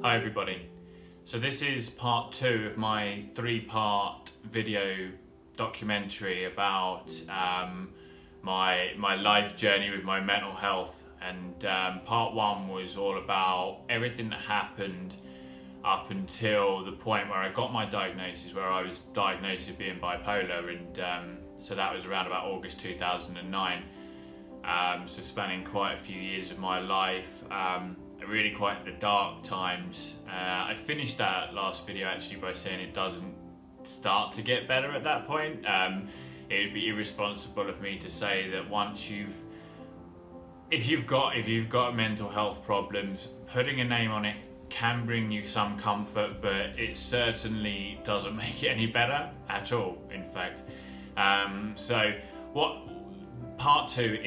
Hi everybody. So this is part 2 of my 3-part video documentary about my life journey with my mental health, and part 1 was all about everything that happened up until the point where I got my diagnosis, where I was diagnosed with being bipolar, and so that was around about August 2009. So spanning quite a few years of my life, really quite the dark times. I finished that last video actually by saying it doesn't start to get better at that point. It would be irresponsible of me to say that once if you've got mental health problems, putting a name on it can bring you some comfort, but it certainly doesn't make it any better at all, in fact. So what part 2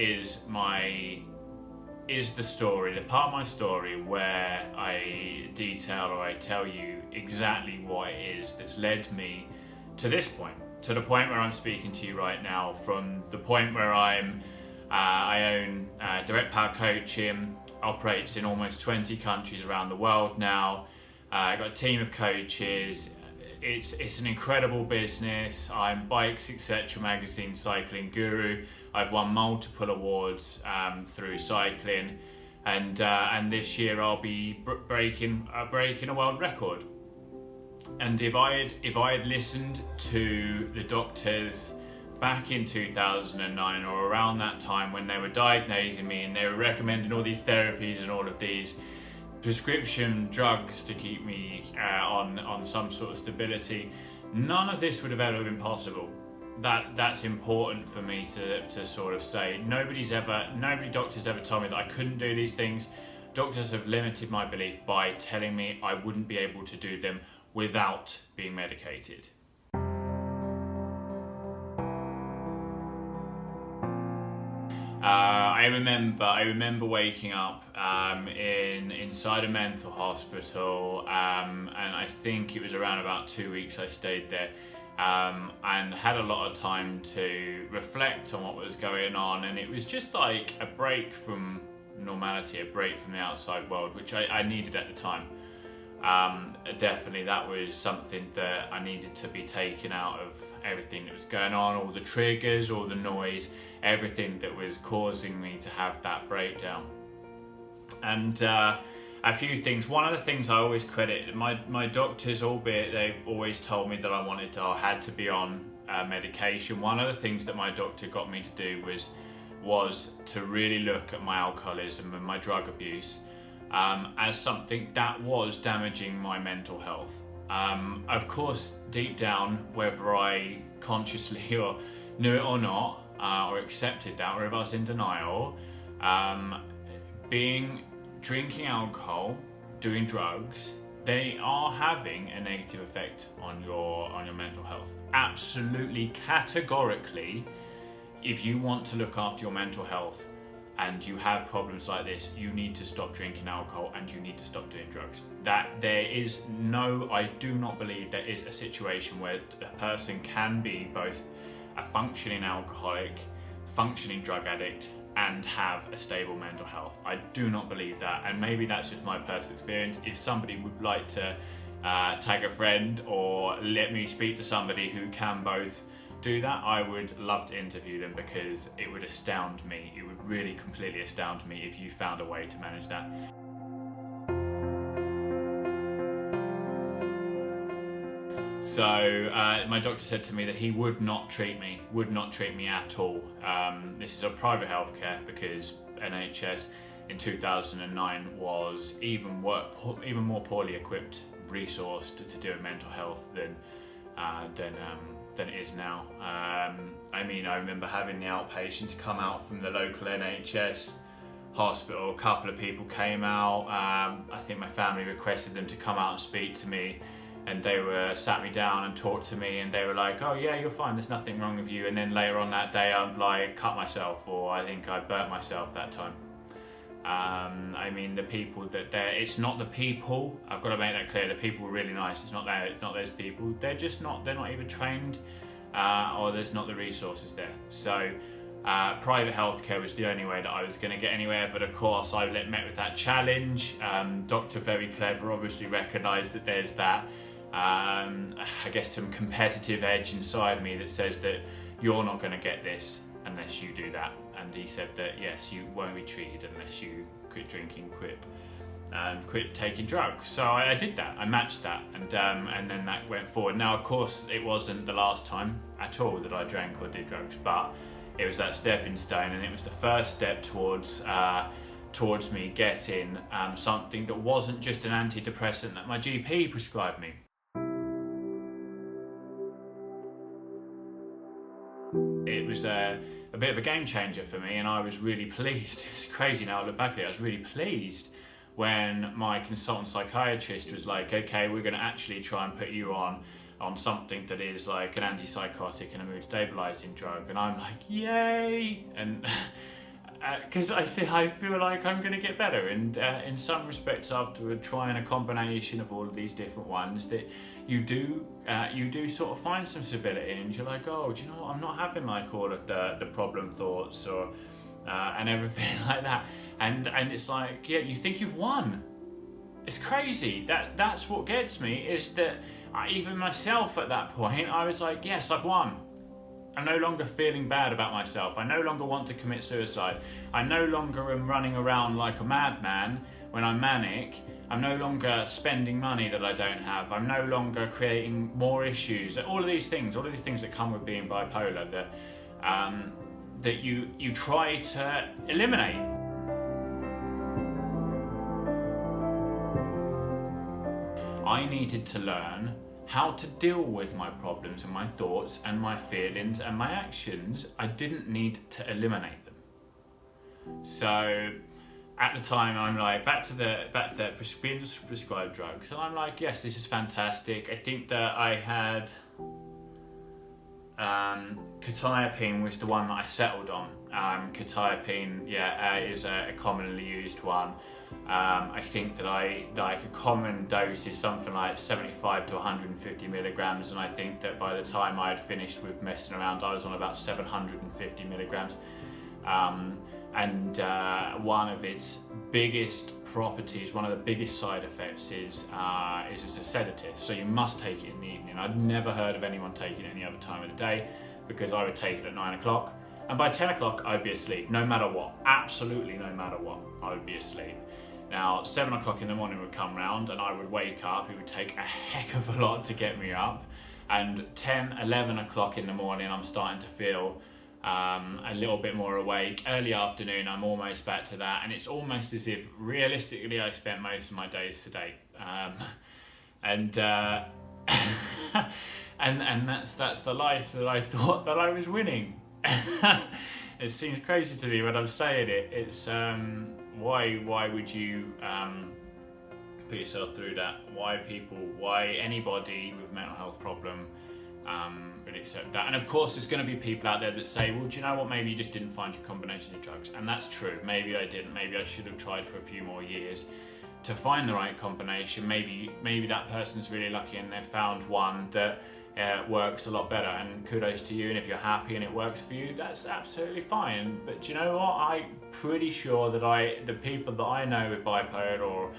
is the story, the part of my story where I detail, or I tell you exactly what it is that's led me to this point, to the point where I'm speaking to you right now, from the point where I own Direct Power Coaching, operates in almost 20 countries around the world now. I've got a team of coaches. It's an incredible business. I'm Bikesttc magazine cycling guru. I've won multiple awards through cycling, and this year I'll be breaking a world record. And if I had listened to the doctors back in 2009 or around that time when they were diagnosing me and they were recommending all these therapies and all of these prescription drugs to keep me on some sort of stability, none of this would have ever been possible. That's important for me to sort of say. Nobody doctors ever told me that I couldn't do these things. Doctors have limited my belief by telling me I wouldn't be able to do them without being medicated. I remember waking up inside a mental hospital, and I think it was around about 2 weeks I stayed there, and had a lot of time to reflect on what was going on, and it was just like a break from normality, a break from the outside world, which I needed at the time. Definitely that was something that I needed to be taken out of everything that was going on, all the triggers, all the noise, everything that was causing me to have that breakdown. And a few things. One of the things I always credit my doctors, albeit they always told me that I wanted to or had to be on medication. One of the things that my doctor got me to do was to really look at my alcoholism and my drug abuse as something that was damaging my mental health. Of course, deep down, whether I consciously or knew it or not, or accepted that, or if I was in denial, drinking alcohol, doing drugs, they are having a negative effect on your mental health. Absolutely, categorically, if you want to look after your mental health and you have problems like this, you need to stop drinking alcohol and you need to stop doing drugs. I do not believe there is a situation where a person can be both a functioning alcoholic, functioning drug addict, and have a stable mental health. I do not believe that, and maybe that's just my personal experience. If somebody would like to tag a friend or let me speak to somebody who can both do that, I would love to interview them, because it would astound me. It would really completely astound me if you found a way to manage that. So my doctor said to me that he would not treat me at all. This is a private healthcare, because NHS in 2009 was even more poorly equipped, resourced to do with mental health than it is now. I remember having the outpatients come out from the local NHS hospital. A couple of people came out. I think my family requested them to come out and speak to me, and they sat me down and talked to me, and they were like, "Oh yeah, you're fine, there's nothing wrong with you." And then later on that day, I'd like cut myself, or I think I burnt myself that time. The people it's not the people, I've got to make that clear. The people were really nice. It's not those people. They're not even trained, or there's not the resources there. So Private healthcare was the only way that I was going to get anywhere, but of course I met with that challenge. Doctor very clever obviously recognised that there's that, I guess, some competitive edge inside me that says that you're not going to get this unless you do that. And he said that yes, you won't be treated unless you quit drinking, quit taking drugs. So I did that. I matched that, and then that went forward. Now, of course, it wasn't the last time at all that I drank or did drugs, but it was that stepping stone, and it was the first step towards me getting something that wasn't just an antidepressant that my GP prescribed me. It was a bit of a game changer for me, and I was really pleased. It's crazy now I look back at it. I was really pleased when my consultant psychiatrist was like, okay, we're going to actually try and put you on something that is like an antipsychotic and a mood stabilizing drug. And I'm like, yay! And because I feel like I'm going to get better, and in some respects, after trying a combination of all of these different ones, that you do sort of find some stability, and you're like, oh, do you know what? I'm not having like all of the problem thoughts or and everything like that, and it's like, yeah, you think you've won. It's crazy. That's what gets me, is that even myself at that point, I was like, yes, I've won. I'm no longer feeling bad about myself. I no longer want to commit suicide. I no longer am running around like a madman when I'm manic. I'm no longer spending money that I don't have. I'm no longer creating more issues. All of these things that come with being bipolar that you try to eliminate. I needed to learn how to deal with my problems and my thoughts and my feelings and my actions. I didn't need to eliminate them. So at the time, I'm like, back to the being prescribed drugs, and I'm like, yes, this is fantastic. I think that I had quetiapine was the one that I settled on. Quetiapine, is a commonly used one. I think that a common dose is something like 75 to 150 milligrams, and I think that by the time I had finished with messing around, I was on about 750 milligrams. And one of its biggest properties, one of the biggest side effects is it's a sedative, so you must take it in the evening. I'd never heard of anyone taking it any other time of the day, because I would take it at 9 o'clock, and by 10 o'clock I'd be asleep, no matter what, absolutely no matter what, I would be asleep. Now, 7 o'clock in the morning would come round and I would wake up. It would take a heck of a lot to get me up, and 10, 11 o'clock in the morning I'm starting to feel a little bit more awake. Early afternoon, I'm almost back to that, and it's almost as if realistically I spent most of my days sedate, and that's the life that I thought that I was winning. It seems crazy to me when I'm saying it. It's why would you put yourself through that? Why anybody with a mental health problem would accept that? And of course there's going to be people out there that say, well, do you know what, maybe you just didn't find your combination of drugs. And that's true. Maybe I didn't. Maybe I should have tried for a few more years to find the right combination. Maybe that person's really lucky and they've found one that works a lot better, and kudos to you. And if you're happy and it works for you, that's absolutely fine. But do you know what, I'm pretty sure that the people that I know with bipolar or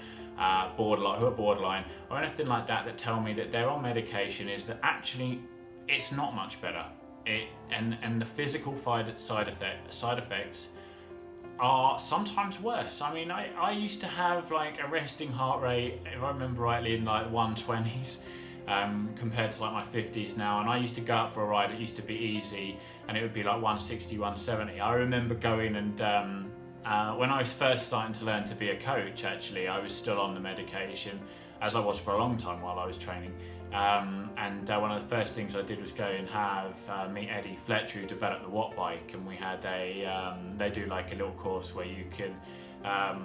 borderline, who are borderline or anything like that tell me that they're on medication, is that actually it's not much better. And the physical side effects are sometimes worse. I mean, I used to have like a resting heart rate, if I remember rightly, in like 120s. Compared to like my 50s now, and I used to go out for a ride, it used to be easy, and it would be like 160, 170. I remember going and when I was first starting to learn to be a coach, actually, I was still on the medication, as I was for a long time while I was training. And one of the first things I did was go and meet Eddie Fletcher, who developed the Watt bike, and we had they do like a little course where you can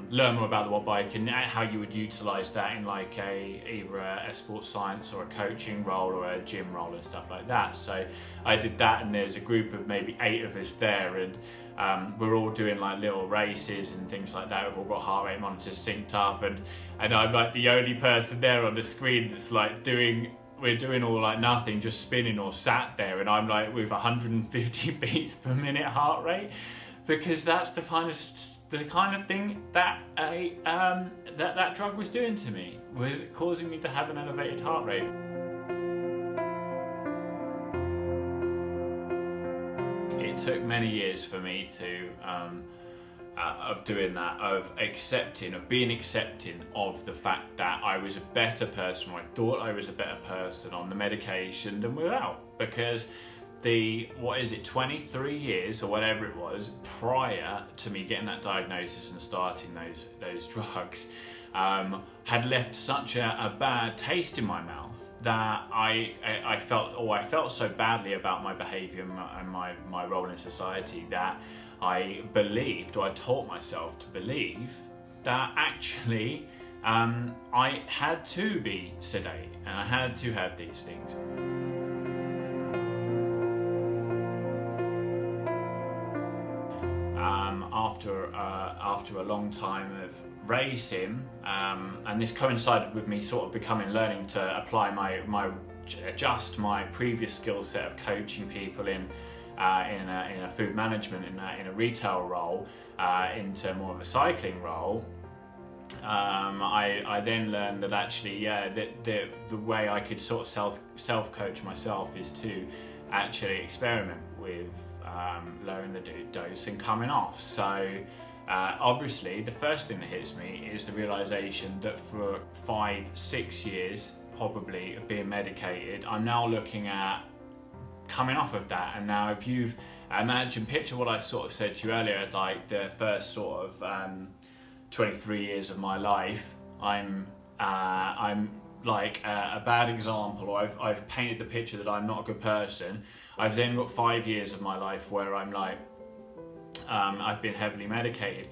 learn more about the Watt bike and how you would utilise that in like either a sports science or a coaching role or a gym role and stuff like that. So I did that, and there's a group of maybe 8 of us there, and we're all doing like little races and things like that. We've all got heart rate monitors synced up, and I'm like the only person there on the screen that's like doing we're doing all like nothing, just spinning or sat there, and I'm like with 150 beats per minute heart rate, because that's the kind of thing that that drug was doing to me, was causing me to have an elevated heart rate. It took many years for me to of doing that, of being accepting of the fact that I was a better person, or I thought I was a better person on the medication than without, because 23 years or whatever it was prior to me getting that diagnosis and starting those drugs had left such a bad taste in my mouth that I felt so badly about my behaviour and my role in society that I believed, or I taught myself to believe, that actually I had to be sedate and I had to have these things. After a long time of racing, and this coincided with me sort of learning to apply adjust my previous skill set of coaching people in a food management, in a retail role, into more of a cycling role. I then learned that actually, the way I could sort of self-coach myself is to actually experiment with lowering the dose and coming off. So obviously the first thing that hits me is the realisation that for 5-6 years probably of being medicated, I'm now looking at coming off of that. And now if you've picture what I sort of said to you earlier, like the first sort of 23 years of my life, I'm like a bad example, or I've painted the picture that I'm not a good person. I've then got 5 years of my life where I'm like, I've been heavily medicated.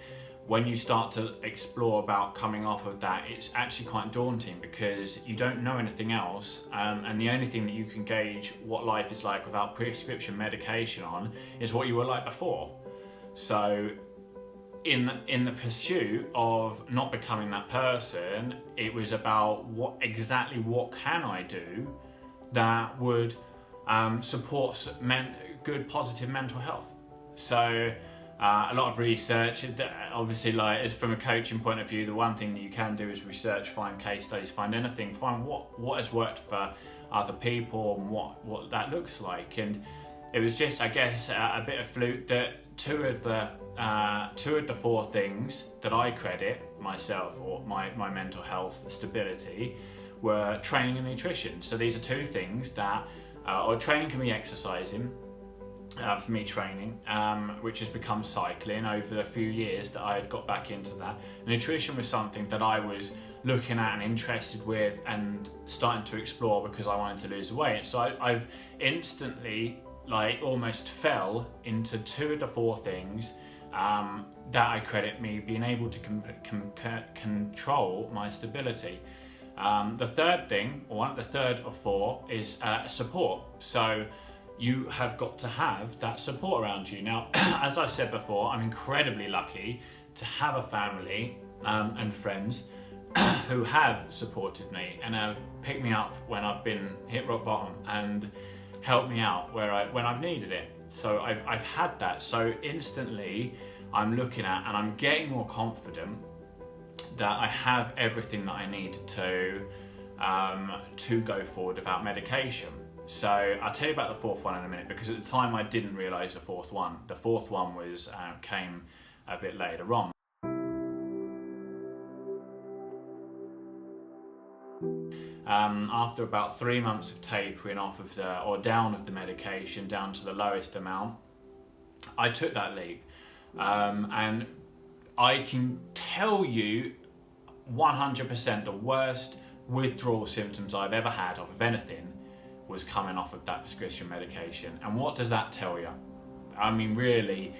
When you start to explore about coming off of that, it's actually quite daunting, because you don't know anything else, and the only thing that you can gauge what life is like without prescription medication on is what you were like before. So in the pursuit of not becoming that person, it was about what can I do that would support good positive mental health. So a lot of research, obviously, like, as from a coaching point of view, the one thing that you can do is research, find case studies, find anything, find what has worked for other people and what that looks like. And it was just, I guess, a bit of fluke that two of the four things that I credit myself, or my mental health stability, were training and nutrition. So these are two things that, or training can be exercising. For me, training, which has become cycling over the few years that I had got back into that. Nutrition was something that I was looking at and interested with and starting to explore because I wanted to lose weight. So I've instantly, like, almost fell into two of the four things that I credit me being able to control my stability. The third thing, or one of the third of four, is support. So you have got to have that support around you. Now, as I've said before, I'm incredibly lucky to have a family and friends who have supported me and have picked me up when I've been hit rock bottom and helped me out when I've needed it. So I've had that. So instantly I'm looking at, and I'm getting more confident that I have everything that I need to go forward without medication. So I'll tell you about the fourth one in a minute, because at the time I didn't realise the fourth one. The fourth one was came a bit later on. After about 3 months of tapering off of down of the medication, down to the lowest amount, I took that leap. And I can tell you 100% the worst withdrawal symptoms I've ever had of anything was coming off of that prescription medication. And what does that tell you? I mean, really,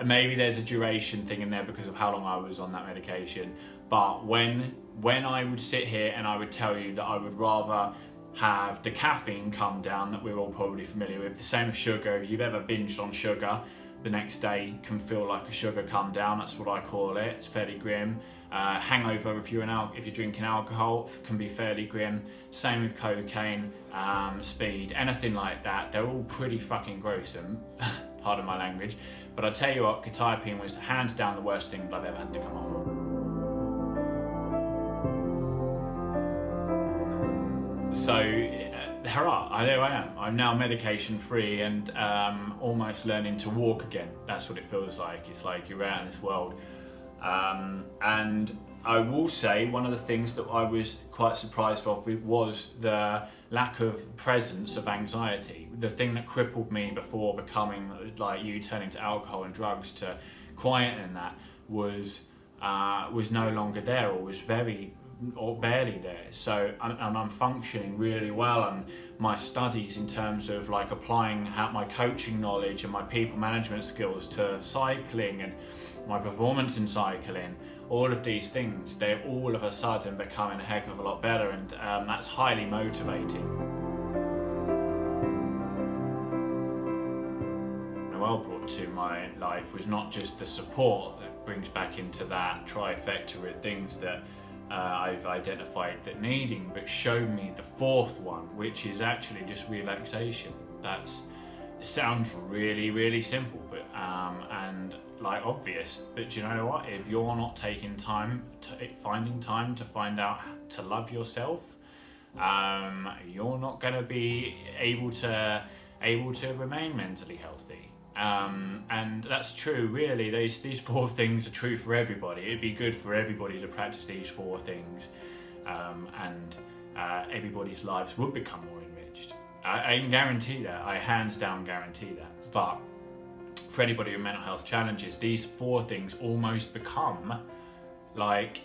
maybe there's a duration thing in there because of how long I was on that medication, but when I would sit here and I would tell you that I would rather have the caffeine come down, that we're all probably familiar with, the same with sugar. If you've ever binged on sugar, the next day can feel like a sugar come down. That's what I call it. It's fairly grim. Hangover if you're drinking alcohol can be fairly grim. Same with cocaine, speed, anything like that. They're all pretty fucking gruesome. Pardon my language. But I tell you what, quetiapine was hands down the worst thing that I've ever had to come off of. So hurrah, there I am. I'm now medication free and almost learning to walk again. That's what it feels like. It's like you're out in this world. And I will say one of the things that I was quite surprised of was the lack of presence of anxiety. The thing that crippled me before becoming like you, turning to alcohol and drugs to quieten that was no longer there, or was very or barely there. So and I'm functioning really well, and my studies in terms of like applying my coaching knowledge and my people management skills to cycling and my performance in cycling, all of these things, they're all of a sudden becoming a heck of a lot better, and that's highly motivating. Noel brought to my life was not just the support that brings back into that trifecta of things that I've identified that needing, but showed me the fourth one, which is actually just relaxation. It sounds really, really simple, but and like obvious, but you know what? If you're not taking time, finding time to find out to love yourself, you're not going to be able to remain mentally healthy. And that's true, really. These four things are true for everybody. It'd be good for everybody to practice these four things, and everybody's lives would become more enriched. I can guarantee that. I hands down guarantee that. But for anybody with mental health challenges, these four things almost become like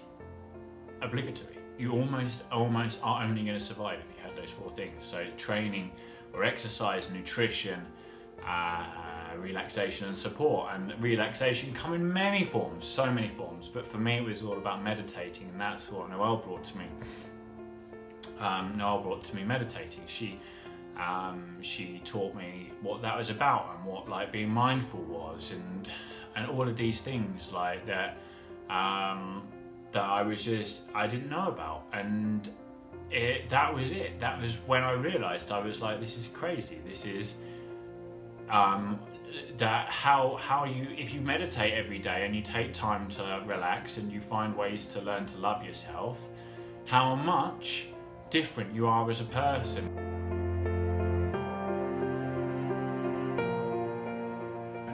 obligatory. You almost are only going to survive if you have those four things. So training or exercise, nutrition, relaxation and support. And relaxation come in many forms, so many forms, but for me it was all about meditating, and that's what Noel brought to me. Noel brought to me meditating. She taught me what that was about and what like being mindful was, and all of these things like that that I didn't know about, and that was it. That was when I realised. I was like, this is crazy. This is that how you, if you meditate every day and you take time to relax and you find ways to learn to love yourself, how much different you are as a person.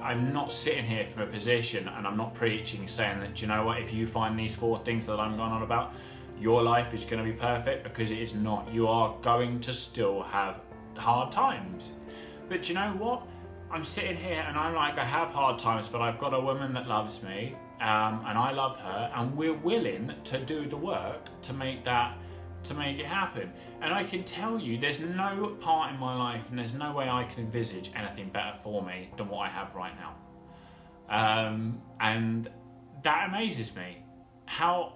I'm not sitting here from a position, and I'm not preaching saying that, you know what, if you find these four things that I'm going on about, your life is going to be perfect, because it is not. You are going to still have hard times. But you know what? I'm sitting here and I'm like, I have hard times, but I've got a woman that loves me, and I love her, and we're willing to do the work to make it happen. And I can tell you, there's no part in my life and there's no way I can envisage anything better for me than what I have right now. And that amazes me. How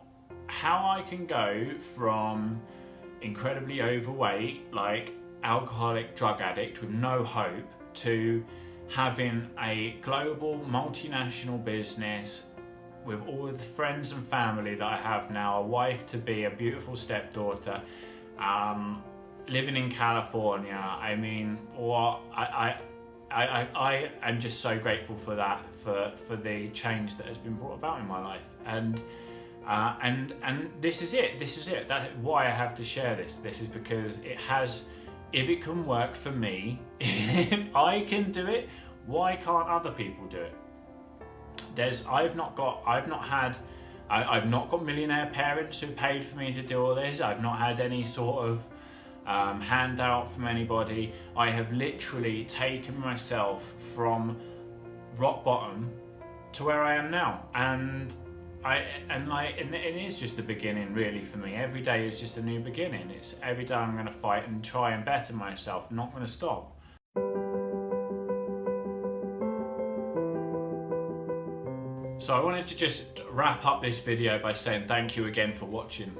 I can go from incredibly overweight, like alcoholic drug addict with no hope, to having a global multinational business with all the friends and family that I have now, a wife to be, a beautiful stepdaughter, living in California. I mean, I am just so grateful for that, for the change that has been brought about in my life, and this is it. That's why I have to share this. This is because it has. If it can work for me, if I can do it, why can't other people do it? I've not got millionaire parents who paid for me to do all this. I've not had any sort of handout from anybody. I have literally taken myself from rock bottom to where I am now, and it is just the beginning, really, for me. Every day is just a new beginning. It's every day I'm going to fight and try and better myself. I'm not going to stop. So I wanted to just wrap up this video by saying thank you again for watching.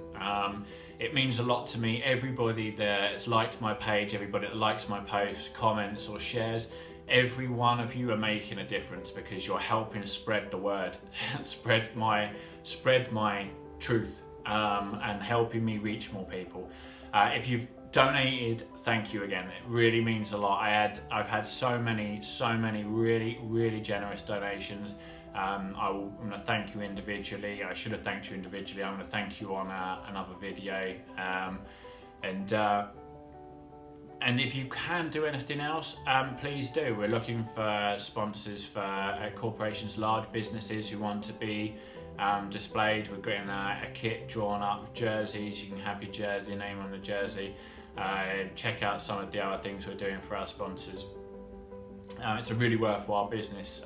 It means a lot to me. Everybody that's liked my page, everybody that likes my posts, comments or shares, every one of you are making a difference, because you're helping spread the word, spread my truth, and helping me reach more people. If you've donated, thank you again. It really means a lot. I've had so many really generous donations. I'm going to thank you individually. I should have thanked you individually. I'm going to thank you on another video. And if you can do anything else, please do. We're looking for sponsors for corporations, large businesses who want to be displayed. We're getting a kit drawn up, jerseys. You can have your jersey name on the jersey. Check out some of the other things we're doing for our sponsors. It's a really worthwhile business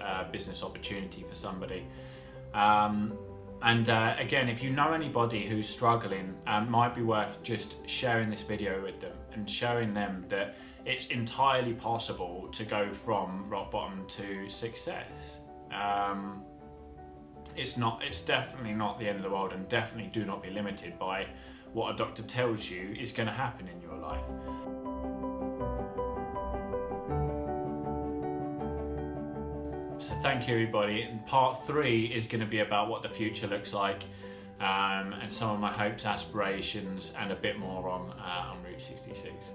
opportunity for somebody. Again, if you know anybody who's struggling, might be worth just sharing this video with them and showing them that it's entirely possible to go from rock bottom to success. It's definitely not the end of the world, and definitely do not be limited by what a doctor tells you is going to happen in your life. So thank you, everybody. And part 3 is going to be about what the future looks like, and some of my hopes, aspirations, and a bit more on Route 66.